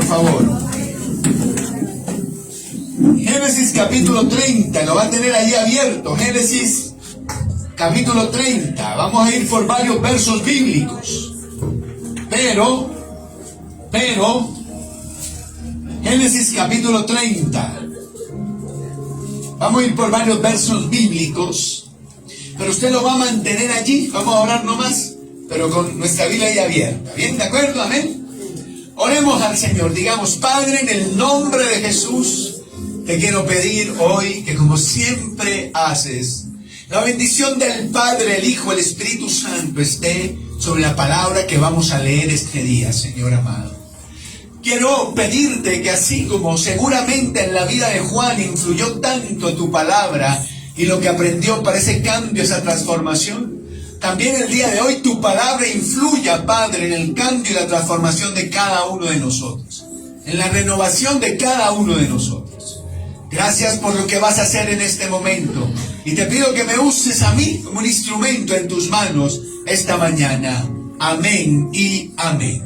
favor. Génesis capítulo 30, lo va a tener allí abierto. Génesis capítulo 30. Vamos a ir por varios versos bíblicos. Pero, Génesis capítulo 30. Vamos a ir por varios versos bíblicos. Pero usted lo va a mantener allí. Vamos a orar nomás, pero con nuestra Biblia ahí abierta. ¿Bien? ¿De acuerdo? Amén. Oremos al Señor. Digamos: Padre, en el nombre de Jesús, te quiero pedir hoy que, como siempre haces, la bendición del Padre, el Hijo, el Espíritu Santo esté sobre la palabra que vamos a leer este día, Señor amado. Quiero pedirte que, así como seguramente en la vida de Juan influyó tanto tu palabra y lo que aprendió para ese cambio, esa transformación, también el día de hoy tu palabra influya, Padre, en el cambio y la transformación de cada uno de nosotros, en la renovación de cada uno de nosotros. Gracias por lo que vas a hacer en este momento. Y te pido que me uses a mí como un instrumento en tus manos esta mañana. Amén y amén.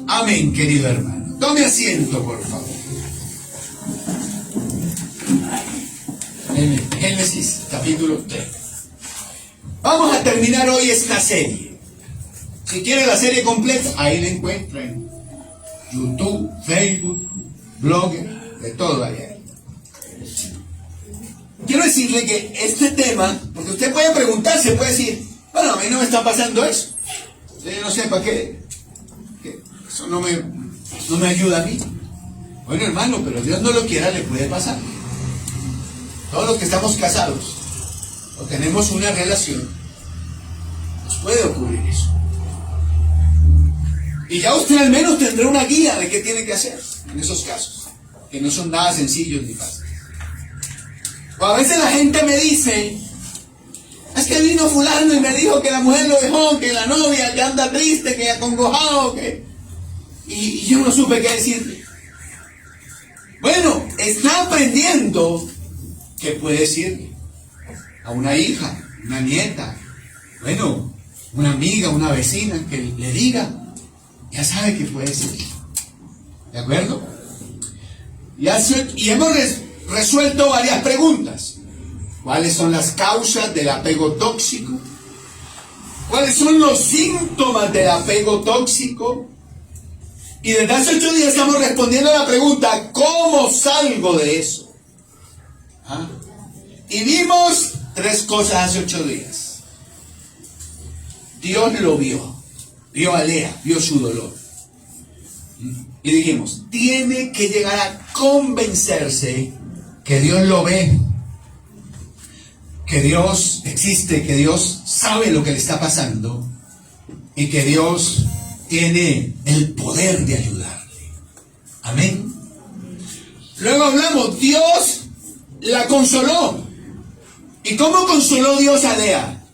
Amén, querido hermano. Tome asiento, por favor. Génesis capítulo 3. Vamos a terminar hoy esta serie. Si quiere la serie completa, ahí la encuentra en YouTube, Facebook, Blogger, de todo ahí. Quiero decirle que este tema, porque usted puede preguntarse, puede decir: bueno, a mí no me está pasando eso. Yo no sé para qué. Eso no me ayuda a mí. Bueno, hermano, pero Dios no lo quiera, le puede pasar. Todos los que estamos casados o tenemos una relación, nos puede ocurrir eso. Y ya usted al menos tendrá una guía de qué tiene que hacer en esos casos, que no son nada sencillos ni fáciles. O a veces la gente me dice: es que vino fulano y me dijo que la mujer lo dejó, que la novia, que anda triste, que acongojado, que... Y yo no supe qué decirle. Bueno, está aprendiendo qué puede decirle a una hija, una nieta, bueno, una amiga, una vecina, que le diga, ya sabe qué puede decirle. ¿De acuerdo? Y hemos resuelto varias preguntas. ¿Cuáles son las causas del apego tóxico? ¿Cuáles son los síntomas del apego tóxico? Y desde hace 8 días estamos respondiendo a la pregunta: ¿cómo salgo de eso? ¿Ah? Y vimos 3 cosas hace 8 días. Dios lo vio a Lea, vio su dolor. Y dijimos: tiene que llegar a convencerse que Dios lo ve, que Dios existe, que Dios sabe lo que le está pasando y que Dios tiene el poder de ayudarle. Amén. Luego hablamos: Dios la consoló. ¿Y cómo consoló Dios a Lea?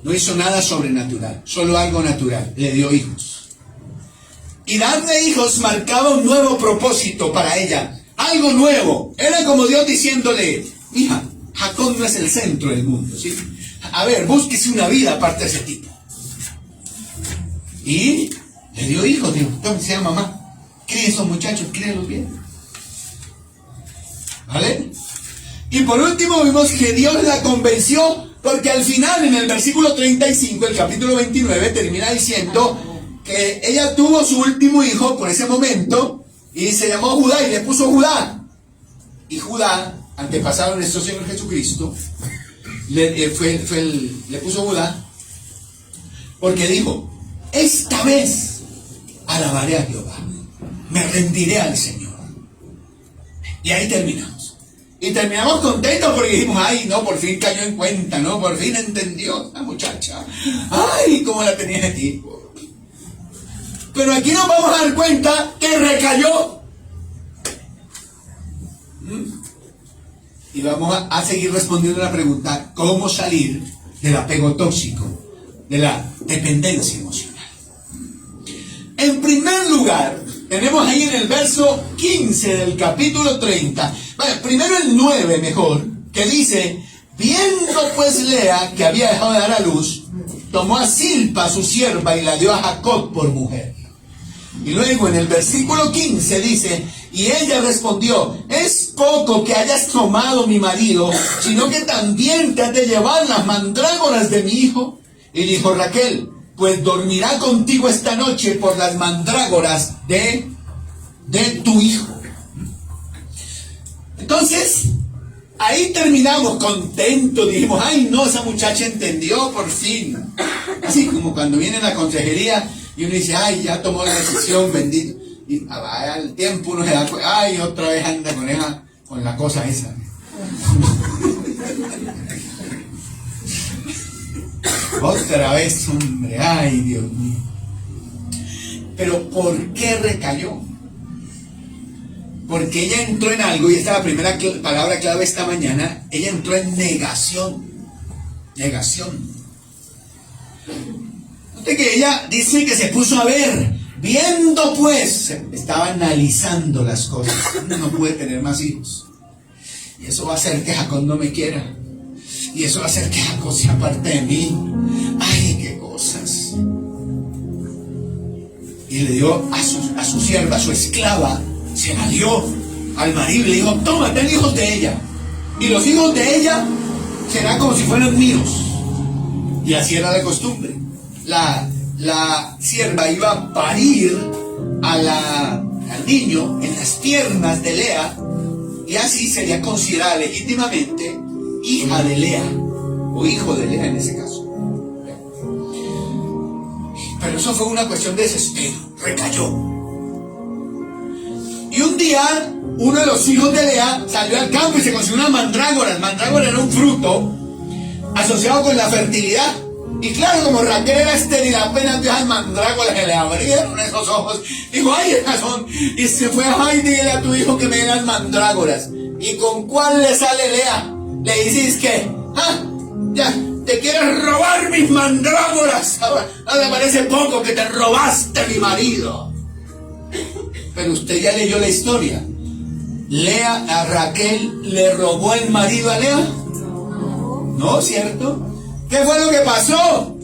No hizo nada sobrenatural, solo algo natural: le dio hijos. Y darle hijos marcaba un nuevo propósito para ella, algo nuevo. Era como Dios diciéndole: hija, Jacob no es el centro del mundo, ¿sí? A ver, búsquese una vida aparte de ese tipo. Y le dio hijos. Dijo: entonces, sea mamá, críe esos muchachos, críelos bien. ¿Vale? Y por último vimos que Dios la convenció, porque al final, en el versículo 35, el capítulo 29, termina diciendo que ella tuvo su último hijo por ese momento, y se llamó Judá, y le puso Judá. Y Judá, antepasado de nuestro Señor Jesucristo, le puso Judá, porque dijo: esta vez alabaré a Jehová, me rendiré al Señor. Y ahí terminamos. Y terminamos contentos porque dijimos: ay, no, por fin cayó en cuenta, no, por fin entendió la muchacha. Ay, cómo la tenía ese tipo. Pero aquí nos vamos a dar cuenta que recayó. Y vamos a seguir respondiendo a la pregunta: ¿cómo salir del apego tóxico, de la dependencia emocional? En primer lugar, tenemos ahí en el verso 15 del capítulo 30, bueno, primero el 9 mejor, que dice: viendo pues Lea que había dejado de dar a luz, tomó a Silpa su sierva y la dio a Jacob por mujer. Y luego en el versículo 15 dice, y ella respondió, es poco que hayas tomado mi marido, sino que también te has de llevar las mandrágoras de mi hijo. Y dijo Raquel, pues dormirá contigo esta noche por las mandrágoras de tu hijo. Entonces, ahí terminamos contentos, dijimos, ay no, esa muchacha entendió por fin. Así como cuando viene la consejería y uno dice, ay, ya tomó la decisión, bendito. Y al tiempo uno se da cuenta, ay, otra vez anda con la cosa esa. Otra vez, hombre, ay, Dios mío. Pero ¿por qué recayó? Porque ella entró en algo, y esta es la primera palabra clave esta mañana, ella entró en negación. Negación. Note que ella dice que se puso a ver, viendo pues, estaba analizando las cosas. No puede tener más hijos. Y eso va a hacer que Jacob no me quiera. Y eso va a hacer que Jacob se aparte de mí. Ay, qué cosas. Y le dio a su sierva, a su esclava, se la dio al marido y le dijo, toma, ten hijos de ella. Y los hijos de ella serán como si fueran míos. Y así era la costumbre. La sierva iba a parir al niño en las piernas de Lea, y así sería considerada legítimamente hija de Lea, o hijo de Lea en ese caso. Pero eso fue una cuestión de desespero, recayó. Y un día, uno de los hijos de Lea salió al campo y se consiguió unas mandrágoras. Mandrágora era un fruto asociado con la fertilidad. Y claro, como Raquel era estéril, apenas vio esas mandrágoras que le abrieron esos ojos, dijo, ay, esas son. Y se fue, ay, dile a tu hijo que me dé las mandrágoras. ¿Y con cuál le sale Lea? Le dices que, ya, te quieres robar mis mandrágoras. Ahora, no te parece poco que te robaste mi marido. Pero usted ya leyó la historia. Lea a Raquel le robó el marido a Lea. ¿No, cierto? ¿Qué fue lo que pasó?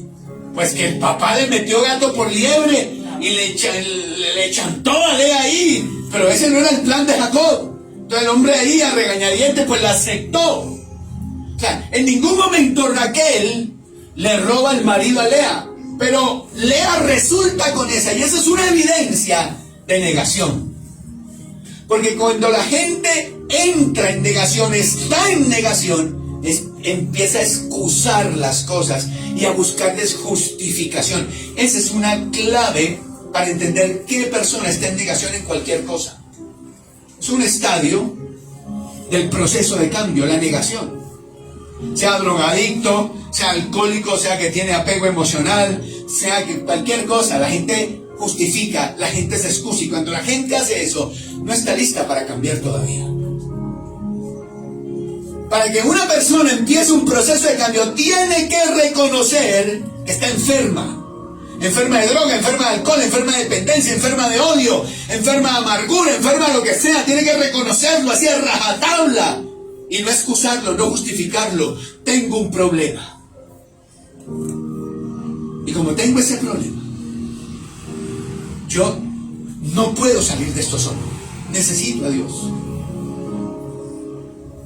Pues que el papá le metió gato por liebre y le chantó a Lea ahí. Pero ese no era el plan de Jacob. Entonces el hombre ahí a regañadientes pues la aceptó. O sea, en ningún momento Raquel le roba el marido a Lea. Pero Lea resulta con esa, y esa es una evidencia de negación. Porque cuando la gente entra en negación, está en negación, empieza a excusar las cosas y a buscarles justificación. Esa es una clave para entender qué persona está en negación en cualquier cosa. Es un estadio del proceso de cambio, la negación. Sea drogadicto, sea alcohólico, sea que tiene apego emocional, sea que cualquier cosa, la gente justifica, la gente se excusa, y cuando la gente hace eso, no está lista para cambiar todavía. Para que una persona empiece un proceso de cambio, tiene que reconocer que está enferma. Enferma de droga, enferma de alcohol, enferma de dependencia, enferma de odio, enferma de amargura, enferma de lo que sea. Tiene que reconocerlo así a rajatabla. Y no excusarlo, no justificarlo. Tengo un problema. Y como tengo ese problema, yo no puedo salir de esto solo. Necesito a Dios.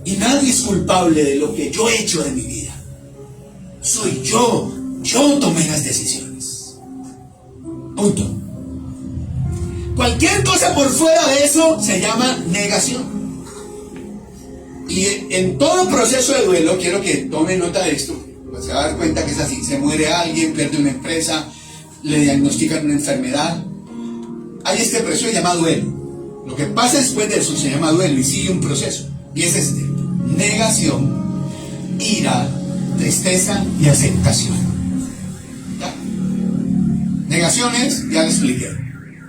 Y nadie es culpable de lo que yo he hecho de mi vida. Soy yo. Yo tomé las decisiones. Punto. Cualquier cosa por fuera de eso se llama negación. Y en todo proceso de duelo, quiero que tome nota de esto, pues se va a dar cuenta que es así. Se muere alguien, pierde una empresa, le diagnostican una enfermedad. Hay este proceso llamado duelo. Lo que pasa después de eso se llama duelo y sigue un proceso. Y es este: negación, ira, tristeza y aceptación. ¿Ya? Negación es, ya lo expliqué.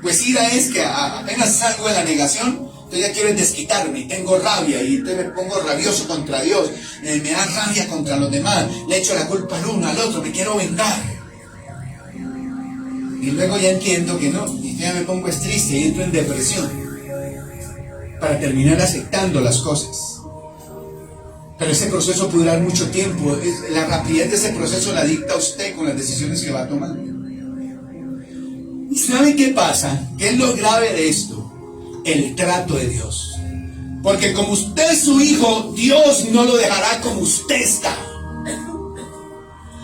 Pues ira es que apenas salgo de la negación, entonces ya quiero desquitarme y tengo rabia y entonces me pongo rabioso contra Dios, me da rabia contra los demás, le echo la culpa al uno, al otro, me quiero vengar. Y luego ya entiendo que no, y ya me pongo triste y entro en depresión para terminar aceptando las cosas. Pero ese proceso puede durar mucho tiempo. La rapidez de ese proceso la dicta usted con las decisiones que va tomando. ¿Sabe qué pasa? ¿Qué es lo grave de esto? El trato de Dios. Porque como usted es su hijo, Dios no lo dejará como usted está,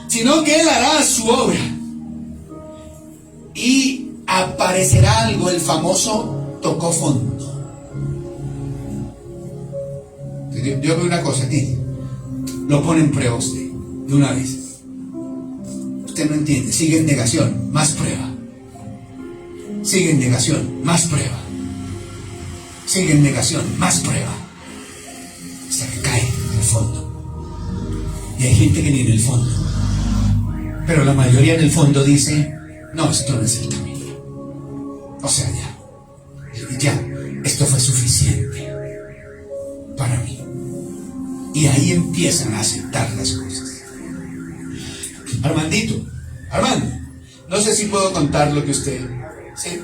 sino que Él hará su obra. Y aparecerá algo, el famoso tocó fondo. Yo veo una cosa aquí, lo pone en prueba usted, de una vez. Usted no entiende, sigue en negación, más prueba. Sigue en negación, más prueba. Sigue en negación, más prueba. Hasta que cae en el fondo. Y hay gente que ni en el fondo. Pero la mayoría en el fondo dice, no, esto no es el camino. O sea, ya, esto fue suficiente para mí. Y ahí empiezan a aceptar las cosas. Armandito, Armando, no sé si puedo contar lo que usted... ¿sí?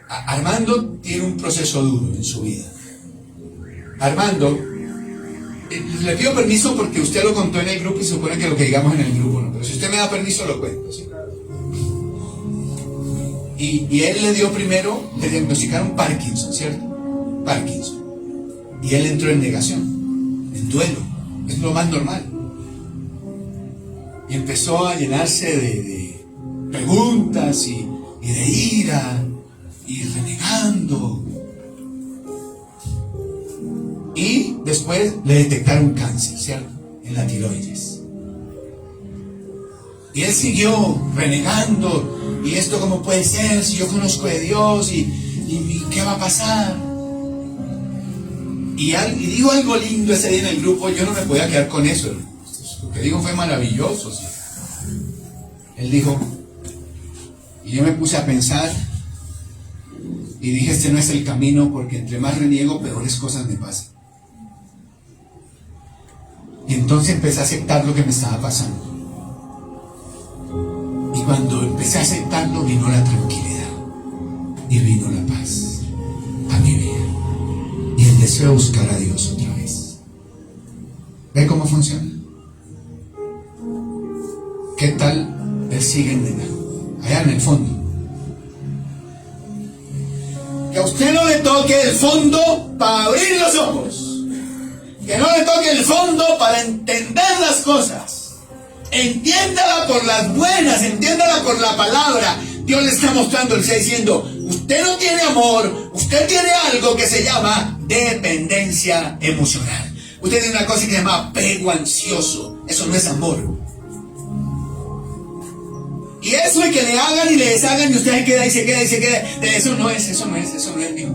Armando tiene un proceso duro en su vida. Armando, le pido permiso porque usted lo contó en el grupo y se supone que lo que digamos en el grupo no, pero si usted me da permiso lo cuento, ¿sí? Y él le dio primero, le diagnosticaron Parkinson, ¿cierto? Parkinson. Y él entró en negación, en duelo, es lo más normal. Y empezó a llenarse de preguntas y de ira, y renegando. Y después le detectaron cáncer, ¿cierto? En la tiroides. Y él siguió renegando. ¿Y esto cómo puede ser? Si yo conozco de Dios, ¿y qué va a pasar? Y digo algo lindo ese día en el grupo, yo no me podía quedar con eso. Lo que digo fue maravilloso, ¿sí? Él dijo, y yo me puse a pensar, y dije, este no es el camino, porque entre más reniego, peores cosas me pasan. Y entonces empecé a aceptar lo que me estaba pasando. Y cuando empecé a aceptarlo, vino la tranquilidad. Y vino la paz a mi vida. Y el deseo de buscar a Dios otra vez. ¿Ve cómo funciona? ¿Qué tal? Él sigue en negando, allá en el fondo. Que a usted no le toque el fondo para abrir los ojos. Que no le toque el fondo para entender las cosas. Entiéndala por las buenas, entiéndala por la palabra. Dios le está mostrando, le está diciendo, usted no tiene amor, usted tiene algo que se llama dependencia emocional. Usted tiene una cosa que se llama apego ansioso. Eso no es amor. Y eso de que le hagan y le deshagan y usted se queda y se queda y se queda, eso no es mío.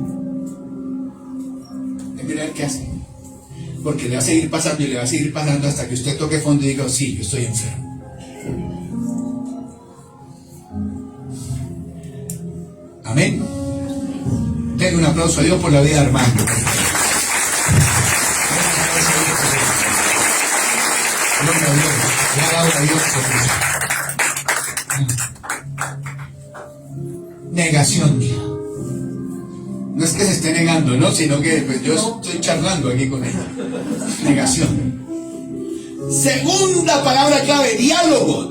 Mira qué hace. Porque le va a seguir pasando y le va a seguir pasando hasta que usted toque fondo y diga, sí, yo estoy enfermo. Amén. Denle un aplauso a Dios por la vida de Armando. Gloria a Dios. Le ha dado a Dios por eso. Negación, mía. No es que se esté negando, ¿no? Sino que pues, yo estoy charlando aquí con ella. Negación. Segunda palabra clave, diálogo.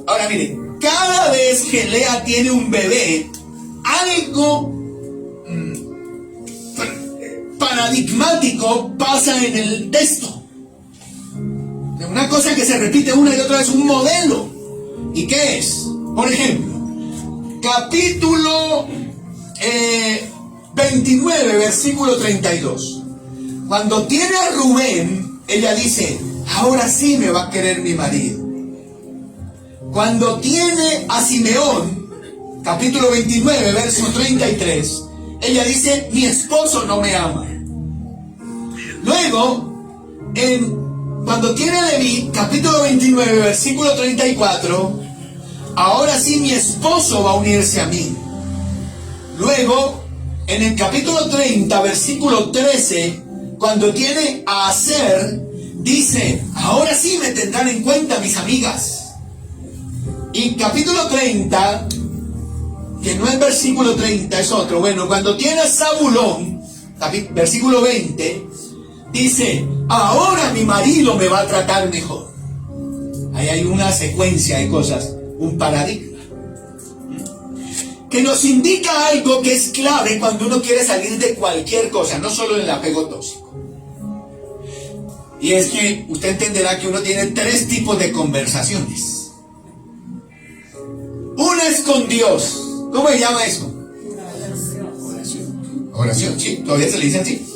Ahora mire, cada vez que Lea tiene un bebé, algo paradigmático pasa en el texto. Una cosa que se repite una y otra vez, un modelo. ¿Y qué es? Por ejemplo, capítulo 29, versículo 32. Cuando tiene a Rubén, ella dice, ahora sí me va a querer mi marido. Cuando tiene a Simeón, capítulo 29, verso 33, ella dice, mi esposo no me ama. Luego, cuando tiene a Leví, capítulo 29, versículo 34, ahora sí mi esposo va a unirse a mí. Luego, en el capítulo 30, versículo 13, cuando tiene a Aser, dice, ahora sí me tendrán en cuenta mis amigas. Y capítulo 30, que no es versículo 30, es otro. Bueno, cuando tiene a Zabulón, versículo 20, dice, ahora mi marido me va a tratar mejor. Ahí hay una secuencia de cosas, un paradigma. que nos indica algo que es clave cuando uno quiere salir de cualquier cosa, no solo del apego tóxico. Y es que usted entenderá que uno tiene 3 tipos de conversaciones. Una es con Dios. ¿Cómo se llama eso? Oración. Oración, sí, todavía se le dice así.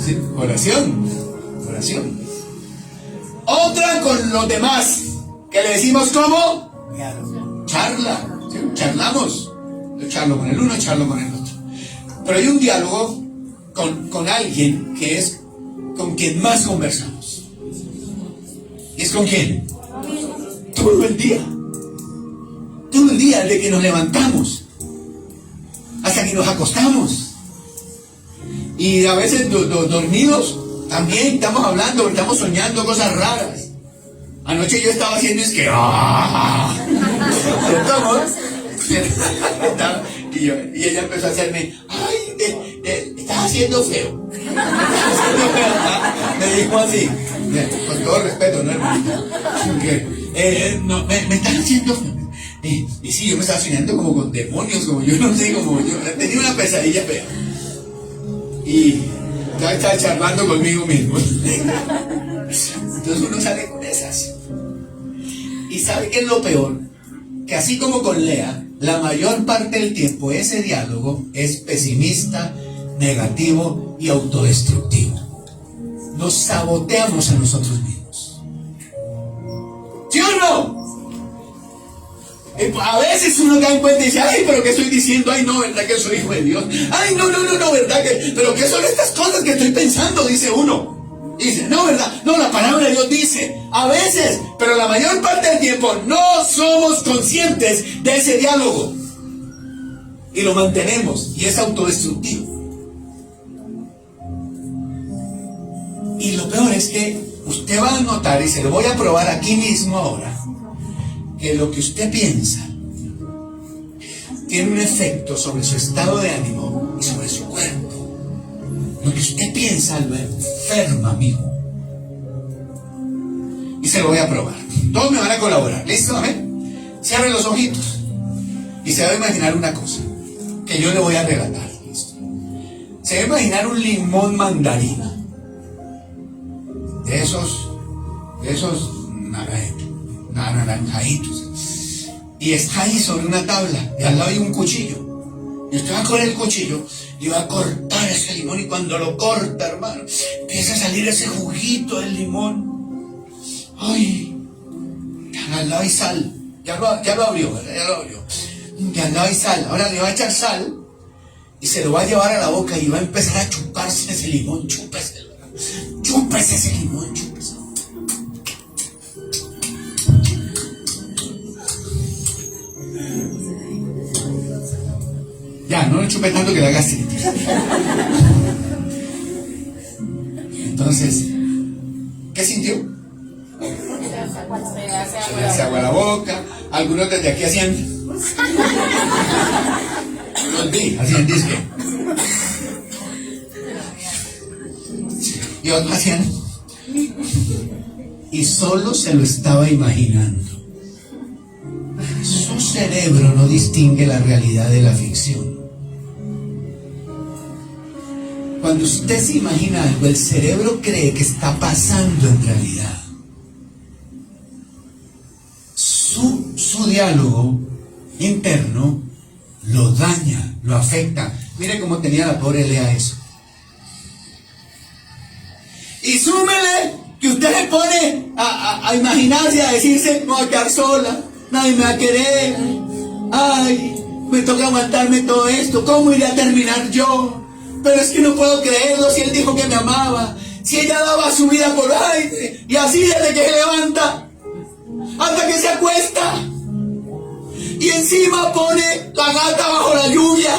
Sí, oración. Oración. Otra con los demás, que le decimos ¿cómo? Charla. ¿Sí? Charlamos. Yo charlo con el uno, charlo con el otro. Pero hay un diálogo con alguien que es con quien más conversamos. ¿Y es con quién? Todo el día. Todo el día, desde que nos levantamos hasta que nos acostamos. Y a veces dormidos también estamos hablando, estamos soñando cosas raras. Anoche yo estaba haciendo es que ¿cierto, amor? Y ella empezó a hacerme, ay, estás haciendo feo. Me dijo así, con todo respeto, ¿no, hermanita? No, me estás haciendo feo. Y sí, yo me estaba soñando como con demonios, como yo no sé, como yo tenía una pesadilla fea. Y ya estaba charlando conmigo mismo. Entonces uno sale con esas. ¿Y sabe qué es lo peor? Que así como con Lea, la mayor parte del tiempo ese diálogo es pesimista, negativo y autodestructivo. Nos saboteamos a nosotros mismos. ¿Sí o no? A veces uno cae en cuenta y dice, ay, pero ¿qué estoy diciendo? Ay, no, ¿verdad que soy hijo de Dios? Ay, no, ¿verdad que? ¿Pero qué son estas cosas que estoy pensando? Dice uno. Y dice, no, ¿verdad? No, la palabra de Dios dice, a veces, pero la mayor parte del tiempo no somos conscientes de ese diálogo. Y lo mantenemos, y es autodestructivo. Y lo peor es que usted va a notar, y se lo voy a probar aquí mismo ahora, que lo que usted piensa tiene un efecto sobre su estado de ánimo y sobre su cuerpo. Lo que usted piensa lo enferma, amigo. Y se lo voy a probar. Todos me van a colaborar. ¿Listo? Amén. Cierre los ojitos y se va a imaginar una cosa que yo le voy a relatar. ¿Listo? Se va a imaginar un limón mandarina. De esos naranjaditos. Y está ahí sobre una tabla y al lado hay un cuchillo. Y usted va a coger el cuchillo y va a cortar ese limón, y cuando lo corta, hermano, empieza a salir ese juguito del limón. Ay, al lado hay sal. Ya lo abrió, ¿verdad? Ya lo abrió. Y al lado hay sal. Ahora le va a echar sal y se lo va a llevar a la boca y va a empezar a chuparse ese limón. Chúpese ese limón, chúpese. Ya, no lo chupe tanto que la gastritis. Entonces, ¿qué sintió? Se le hace agua a la boca. Algunos desde aquí hacían. Los vi, hacían disque. Y otros hacían. Y solo se lo estaba imaginando. Su cerebro no distingue la realidad de la ficción. Cuando usted se imagina algo, el cerebro cree que está pasando en realidad. Su diálogo interno lo daña, lo afecta. Mire cómo tenía la pobre Lea eso. Y súmele que usted se pone a imaginarse, a decirse, me voy a quedar sola, nadie me va a querer, ay, me toca aguantarme todo esto, ¿cómo iré a terminar yo? Pero es que no puedo creerlo, si él dijo que me amaba, si ella daba su vida por ay, y así desde que se levanta hasta que se acuesta, y encima pone la gata bajo la lluvia.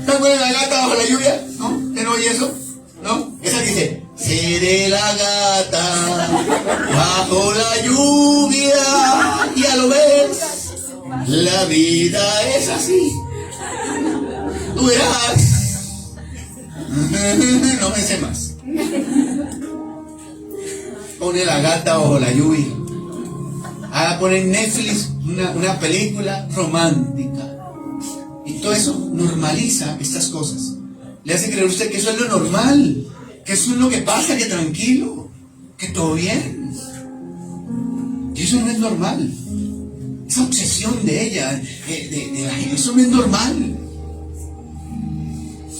¿Se acuerdan de la gata bajo la lluvia? ¿No? ¿Usted no oye eso? ¿No? Esa que dice, seré la gata bajo la lluvia, ya lo ves, la vida es así. Tú verás. No me sé más. Pone la gata bajo la lluvia. Ahora pone Netflix una película romántica. Y todo eso normaliza estas cosas. Le hace creer a usted que eso es lo normal, que eso es lo que pasa, que tranquilo, que todo bien. Y eso no es normal. Esa obsesión de ella, de la gente, eso no es normal.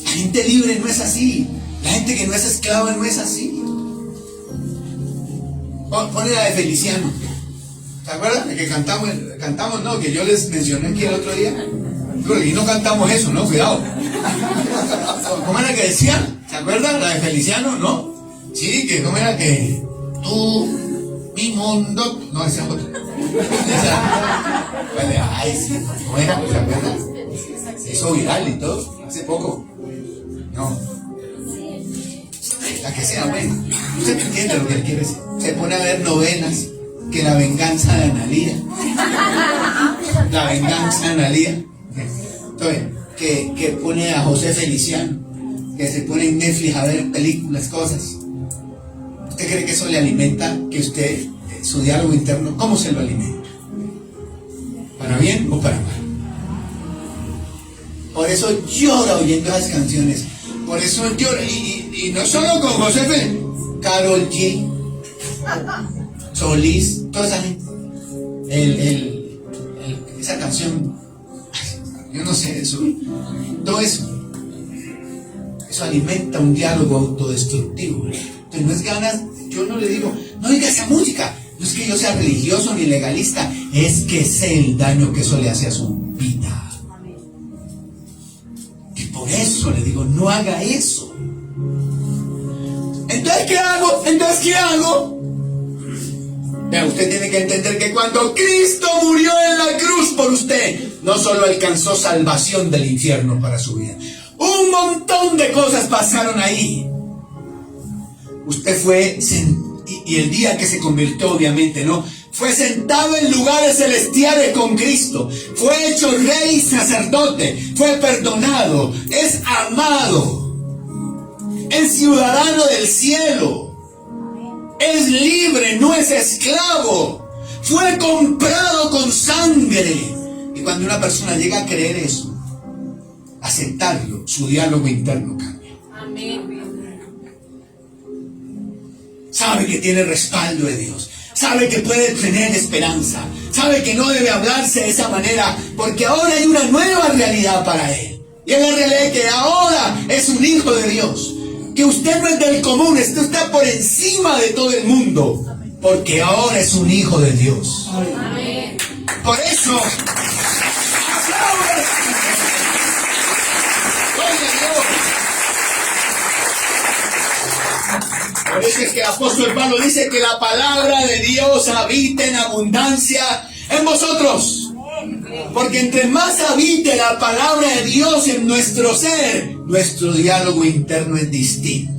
La gente libre no es así. La gente que no es esclava no es así. Pone la de Feliciano. ¿Se acuerdan? De que cantamos, no, que yo les mencioné aquí el otro día. Y no cantamos eso, ¿no? Cuidado. ¿Cómo era que decía? ¿Se acuerdan? La de Feliciano, ¿no? Sí, que cómo era que tú, mi mundo. No, esa otra. Vale, ay, sí. ¿Cómo era? ¿Se acuerdan? Se hizo viral y todo, hace poco. No. La que sea, bueno. Usted entiende lo que él quiere decir. Se pone a ver novenas, que La venganza de Analía. La venganza de Analía. Entonces, que pone a José Feliciano, que se pone en Netflix a ver películas, cosas. ¿Usted cree que eso le alimenta? Que usted, su diálogo interno, ¿cómo se lo alimenta? ¿Para bien o para mal? Por eso llora oyendo esas canciones. Por eso llora. Y no solo con José Feliciano, Karol G, Solís, toda esa gente. Esa canción, yo no sé, eso, todo eso alimenta un diálogo autodestructivo. Entonces no es ganas, yo no le digo, no diga esa música, no es que yo sea religioso ni legalista, es que sé el daño que eso le hace a su vida. Y por eso le digo, no haga eso. Entonces, ¿qué hago? Vea, usted tiene que entender que cuando Cristo murió en la cruz por usted, no solo alcanzó salvación del infierno para su vida. Un montón de cosas pasaron ahí. Usted fue, y el día que se convirtió, obviamente, ¿no? Fue sentado en lugares celestiales con Cristo. Fue hecho rey y sacerdote. Fue perdonado. Es amado. Es ciudadano del cielo. Es libre, no es esclavo. Fue comprado con sangre. Y cuando una persona llega a creer eso, aceptarlo, su diálogo interno cambia. Amén. Sabe que tiene respaldo de Dios. Sabe que puede tener esperanza. Sabe que no debe hablarse de esa manera, porque ahora hay una nueva realidad para él. Y es la realidad que ahora es un hijo de Dios. Que usted no es del común, usted está por encima de todo el mundo, porque ahora es un hijo de Dios. Amén. Por eso, por eso es que el apóstol Pablo dice que la palabra de Dios habita en abundancia en vosotros. Porque entre más habite la palabra de Dios en nuestro ser, nuestro diálogo interno es distinto.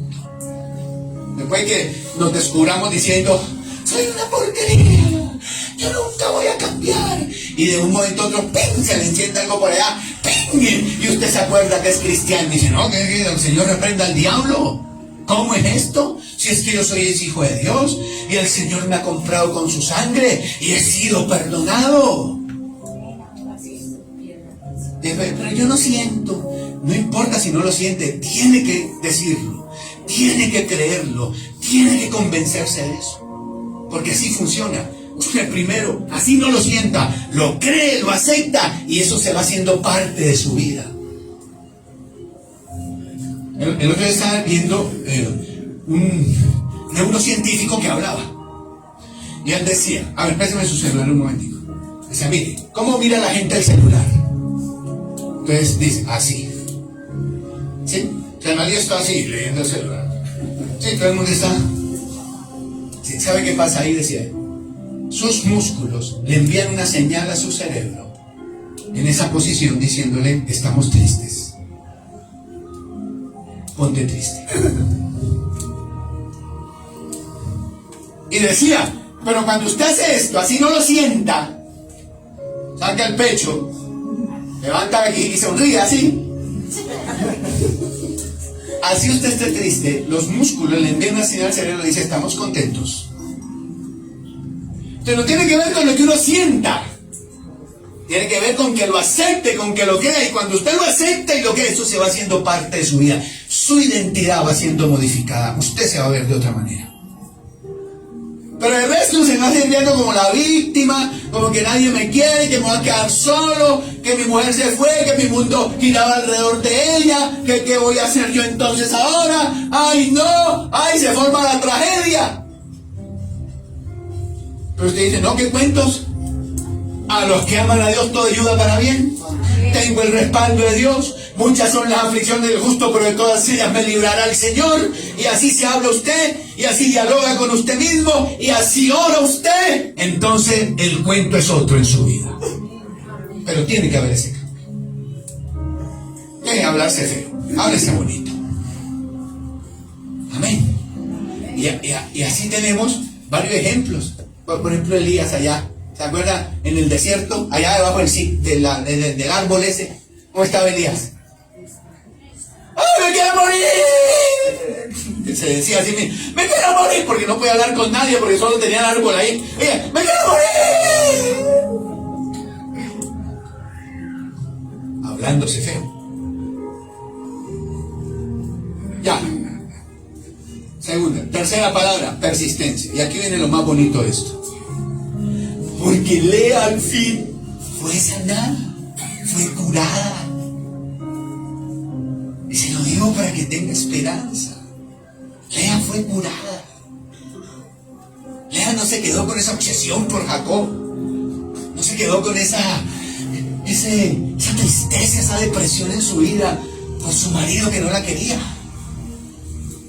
Después que nos descubramos diciendo, soy una porquería, yo nunca voy a cambiar, y de un momento a otro, ¡ping!, se le enciende algo por allá, ¡ping!, y usted se acuerda que es cristiano y dice, no, que el Señor reprenda al diablo. ¿Cómo es esto? Si es que yo soy el hijo de Dios y el Señor me ha comprado con su sangre y he sido perdonado. Pero yo no siento. No importa si no lo siente, tiene que decirlo, tiene que creerlo, tiene que convencerse de eso, porque así funciona. Usted primero, así no lo sienta, lo cree, lo acepta, y eso se va haciendo parte de su vida. El otro día estaba viendo un neurocientífico que hablaba, y él decía, a ver, préstame su celular un momentico. Decía, mire, ¿cómo mira la gente el celular? Entonces dice, así. ¿Sí? O sea, nadie está así, leyendo el celular. Sí, todo el mundo está. ¿Sí? ¿Sabe qué pasa ahí? Decía él. Sus músculos le envían una señal a su cerebro en esa posición diciéndole, estamos tristes. Ponte triste. Y decía, pero cuando usted hace esto, así no lo sienta, saca el pecho, levanta aquí y sonríe así. Así usted esté triste, los músculos le envían una señal al cerebro y dice, estamos contentos. Entonces no tiene que ver con lo que uno sienta, Tiene que ver con que lo acepte, con que lo crea. Y cuando usted lo acepta y lo crea, eso se va haciendo parte de su vida. Su identidad va siendo modificada. Usted se va a ver de otra manera. Pero el resto se va sintiendo como la víctima, como que nadie me quiere, que me voy a quedar solo, que mi mujer se fue, que mi mundo giraba alrededor de ella, que qué voy a hacer yo entonces ahora. ¡Ay, no! ¡Ay, se forma la tragedia! Pero usted dice, no, ¿qué cuentos? A los que aman a Dios todo ayuda para bien. Tengo el respaldo de Dios. Muchas son las aflicciones del justo, pero de todas ellas me librará el Señor. Y así se habla usted, y así dialoga con usted mismo, y así ora usted. Entonces el cuento es otro en su vida. Pero tiene que haber ese cambio. Deje de hablarse feo, háblese bonito. Amén. Y así tenemos varios ejemplos. Por ejemplo, Elías allá. ¿Se acuerda? En el desierto, allá debajo del árbol ese, ¿cómo estaba Elías? ¡Ay, me quiero morir! Se decía así, me quiero morir, porque no podía hablar con nadie, porque solo tenía el árbol ahí. Oye, ¡me quiero morir! Hablándose feo. Ya. Tercera palabra, persistencia. Y aquí viene lo más bonito de esto. Porque Lea al fin fue sanada, fue curada. Y se lo digo para que tenga esperanza. Lea fue curada. Lea no se quedó con esa obsesión por Jacob. No se quedó con esa tristeza, esa depresión en su vida por su marido que no la quería.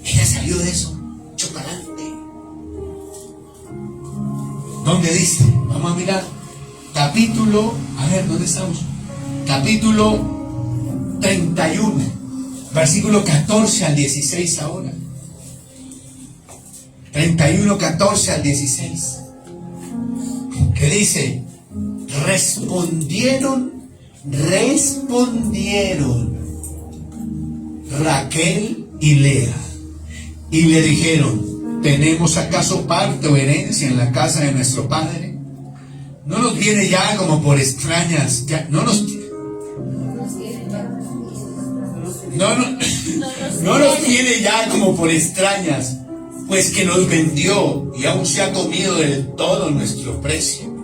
Ella salió de eso, echó para adelante. ¿Dónde dice? Vamos a mirar. Capítulo, a ver, ¿dónde estamos? Capítulo 31, versículo 14 al 16 ahora. 31, 14 al 16. Que dice, respondieron Raquel y Lea, y le dijeron, ¿tenemos acaso parte o herencia en la casa de nuestro padre? No nos viene ya como por extrañas, no nos tiene ya como por extrañas, pues que nos vendió y aún se ha comido del todo nuestro precio.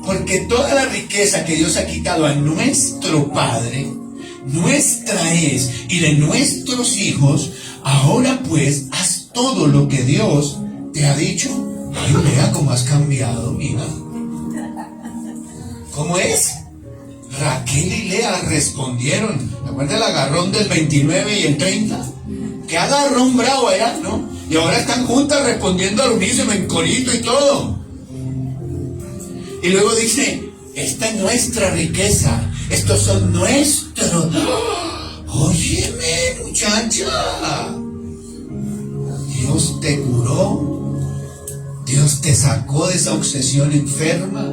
Porque toda la riqueza que Dios ha quitado a nuestro Padre, nuestra es, y de nuestros hijos, ahora pues haz todo lo que Dios te ha dicho. Ay, vea cómo has cambiado, mira. ¿Cómo es? Raquel y Lea respondieron. ¿Te acuerdas el agarrón del 29 y el 30? Que agarrón bravo allá, ¿no? Y ahora están juntas respondiendo al unísono en corito y todo. Y luego dice, esta es nuestra riqueza, estos son nuestros. Óyeme, muchacha, Dios te curó, Dios te sacó de esa obsesión enferma.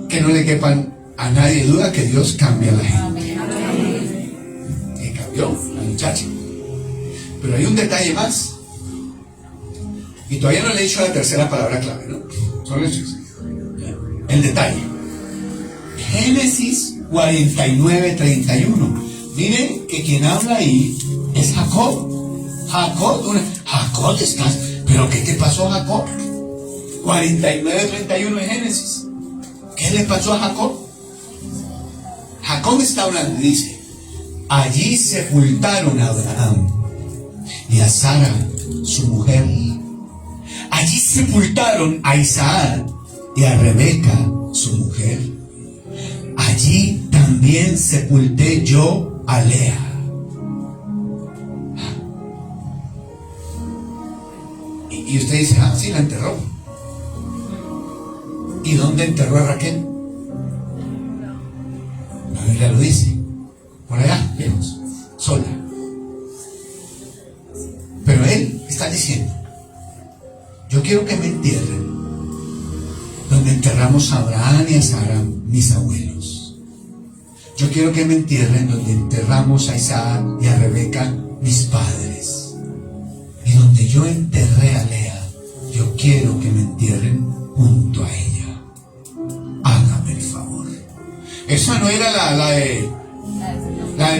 Que no le quepan a nadie duda que Dios cambia a la gente. Y cambió la muchacha. Pero hay un detalle más. Y todavía no le he dicho la tercera palabra clave, ¿no? Solo el detalle. Génesis 49, 31. Miren que quien habla ahí es Jacob. Jacob, estás. ¿Pero qué te pasó a Jacob? 49, 31 de Génesis. ¿Qué le pasó a Jacob? Jacob está hablando y dice, allí sepultaron a Abraham y a Sara, su mujer. Allí sepultaron a Isaac y a Rebeca, su mujer. Allí también sepulté yo a Lea. Y usted dice, sí, la enterró. ¿Y dónde enterró a Raquel? La Biblia lo dice. Por allá, lejos, sola. Pero él está diciendo, yo quiero que me entierren donde enterramos a Abraham y a Sara, mis abuelos. Yo quiero que me entierren donde enterramos a Isaac y a Rebeca, mis padres. Y donde yo enterré a Lea, yo quiero que me entierren junto a ella. Esa no era la de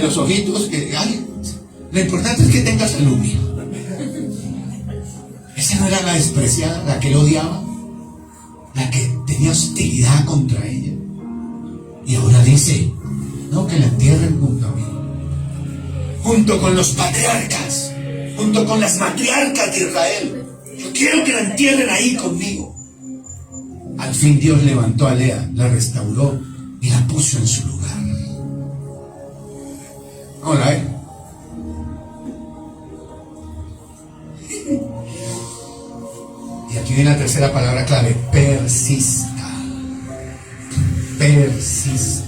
los ojitos. Lo importante es que tenga salud, mía. Esa no era la despreciada, la que lo odiaba, la que tenía hostilidad contra ella. Y ahora dice, no, que la entierren junto a mí, junto con los patriarcas, junto con las matriarcas de Israel. Yo quiero que la entierren ahí conmigo. Al fin Dios levantó a Lea, la restauró y la puso en su lugar. Hola, Y aquí viene la tercera palabra clave: persista. Persista.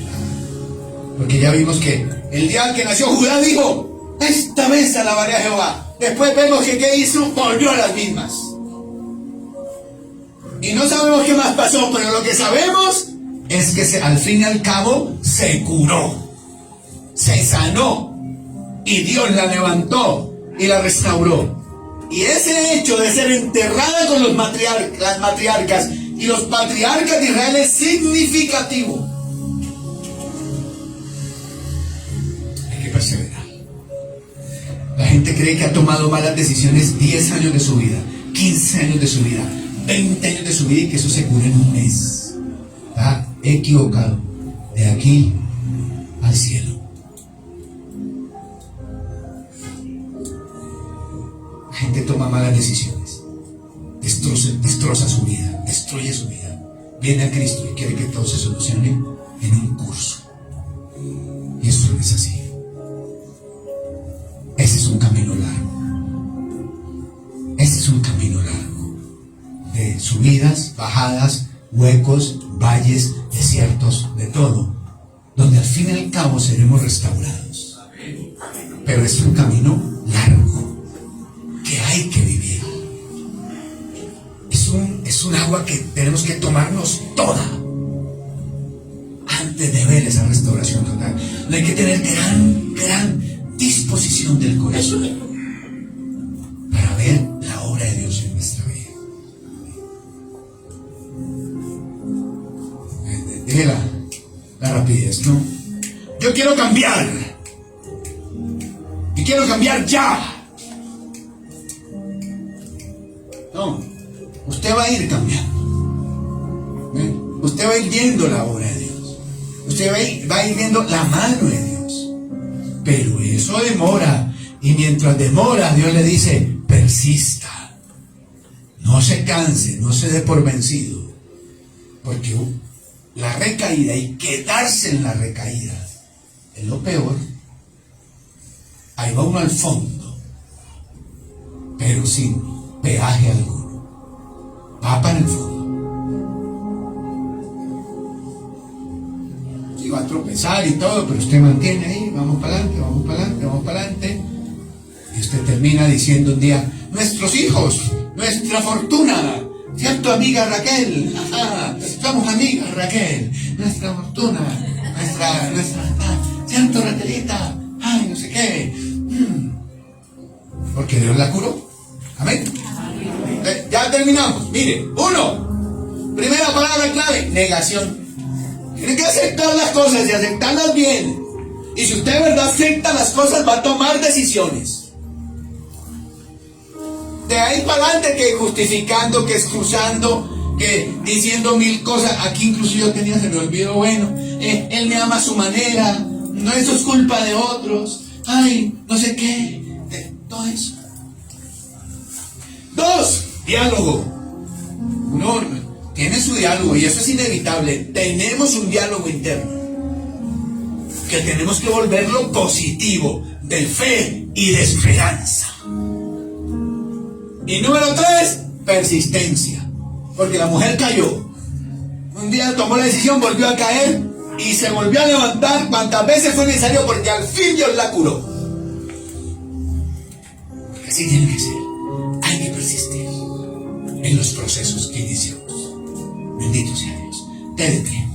Porque ya vimos que el día que nació Judá dijo, esta vez alabaré a Jehová. Después vemos que ¿qué hizo? Volvió a las mismas. Y no sabemos qué más pasó, pero lo que sabemos es que al fin y al cabo se curó, se sanó, y Dios la levantó y la restauró. Y ese hecho de ser enterrada con las matriarcas y los patriarcas de Israel es significativo. Hay que perseverar. La gente cree que ha tomado malas decisiones 10 años de su vida, 15 años de su vida, 20 años de su vida, y que eso se cura en un mes. Está equivocado. De aquí al cielo. La gente toma malas decisiones, destroza su vida, destruye su vida. Viene a Cristo y quiere que todo se solucione en un curso. Y eso no es así. Ese es un camino largo. Ese es un camino largo. De subidas, bajadas, huecos, valles, desiertos, de todo. Donde al fin y al cabo seremos restaurados. Pero es un camino largo que hay que vivir. Es un agua que tenemos que tomarnos toda antes de ver esa restauración total. No hay que tener gran disposición del corazón para ver la obra de Dios en nuestra vida. Dile la rapidez, ¿no? Yo quiero cambiar. Y quiero cambiar ya. No, usted va a ir cambiando. Usted va a ir viendo la obra de Dios. Usted va a ir viendo la mano de Dios. Pero eso demora. Y mientras demora, Dios le dice, persista. No se canse, no se dé por vencido. Porque la recaída y quedarse en la recaída es lo peor. Ahí va uno al fondo, pero sin peaje alguno. Va para el fondo. Y va a tropezar y todo, pero usted mantiene ahí, vamos para adelante, vamos para adelante, vamos para adelante. Y usted termina diciendo un día, nuestros hijos, nuestra fortuna, ¿cierto, amiga Raquel? Ajá, somos amigas, Raquel, nuestra fortuna, nuestra, ¿cierto, Raquelita? Ay, no sé qué. Porque Dios la curó. Amén. Ya terminamos. Mire, 1. Primera palabra clave, negación. Tiene que aceptar las cosas y aceptarlas bien. Y si usted de verdad acepta las cosas, va a tomar decisiones. De ahí para adelante, que justificando, que excusando, que diciendo mil cosas. Aquí incluso yo tenía, se me olvidó, bueno, él me ama a su manera, no, eso es culpa de otros, ay, no sé qué, todo eso. 2, diálogo. Uno tiene su diálogo y eso es inevitable. Tenemos un diálogo interno que tenemos que volverlo positivo, de fe y de esperanza. Y número 3, persistencia. Porque la mujer cayó. Un día tomó la decisión, volvió a caer y se volvió a levantar cuantas veces fue necesario, porque al fin Dios la curó. Porque así tiene que ser. Hay que persistir en los procesos que iniciamos. Bendito sea Dios. Te de pie.